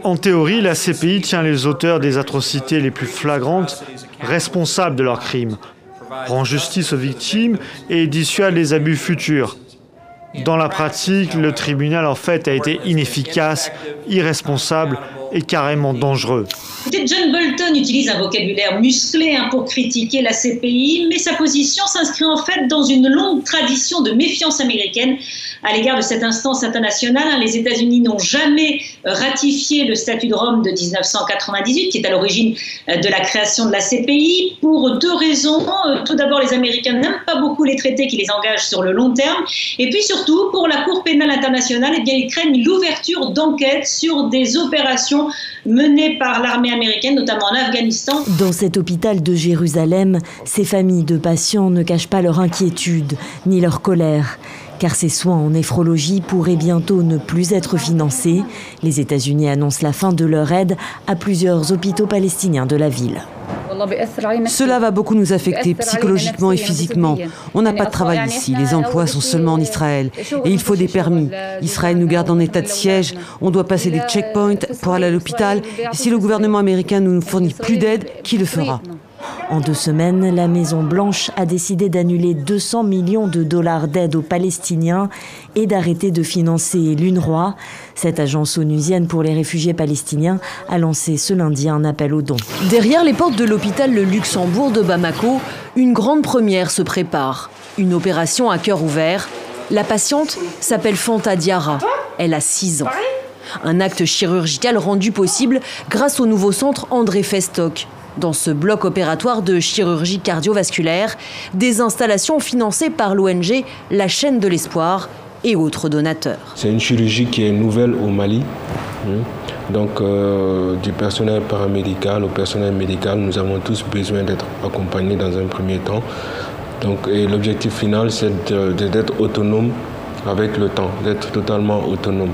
En théorie, la CPI tient les auteurs des atrocités les plus flagrantes responsables de leurs crimes, rend justice aux victimes et dissuade les abus futurs. Dans la pratique, le tribunal en fait a été inefficace, irresponsable et carrément dangereux. Peut-être John Bolton utilise un vocabulaire musclé pour critiquer la CPI, mais sa position s'inscrit en fait dans une longue tradition de méfiance américaine à l'égard de cette instance internationale. Les États-Unis n'ont jamais ratifié le statut de Rome de 1998, qui est à l'origine de la création de la CPI, pour deux raisons. Tout d'abord, les Américains n'aiment pas beaucoup les traités qui les engagent sur le long terme, et puis surtout, pour la Cour pénale internationale, ils craignent l'ouverture d'enquêtes sur des opérations menées par l'armée américaine, notamment en Afghanistan. Dans cet hôpital de Jérusalem, ces familles de patients ne cachent pas leur inquiétude ni leur colère, car ces soins en néphrologie pourraient bientôt ne plus être financés. Les États-Unis annoncent la fin de leur aide à plusieurs hôpitaux palestiniens de la ville. Cela va beaucoup nous affecter psychologiquement et physiquement. On n'a pas de travail ici, les emplois sont seulement en Israël. Et il faut des permis. Israël nous garde en état de siège, on doit passer des checkpoints pour aller à l'hôpital. Et si le gouvernement américain ne nous fournit plus d'aide, qui le fera ? En 2 semaines, la Maison-Blanche a décidé d'annuler 200 millions de dollars d'aide aux Palestiniens et d'arrêter de financer l'UNRWA. Cette agence onusienne pour les réfugiés palestiniens a lancé ce lundi un appel aux dons. Derrière les portes de l'hôpital Le Luxembourg de Bamako, une grande première se prépare. Une opération à cœur ouvert. La patiente s'appelle Fanta Diarra. Elle a 6 ans. Un acte chirurgical rendu possible grâce au nouveau centre André Festock. Dans ce bloc opératoire de chirurgie cardiovasculaire, des installations financées par l'ONG La Chaîne de l'Espoir et autres donateurs. C'est une chirurgie qui est nouvelle au Mali. Donc du personnel paramédical au personnel médical, nous avons tous besoin d'être accompagnés dans un premier temps. Et l'objectif final, c'est d'être autonome avec le temps, d'être totalement autonome.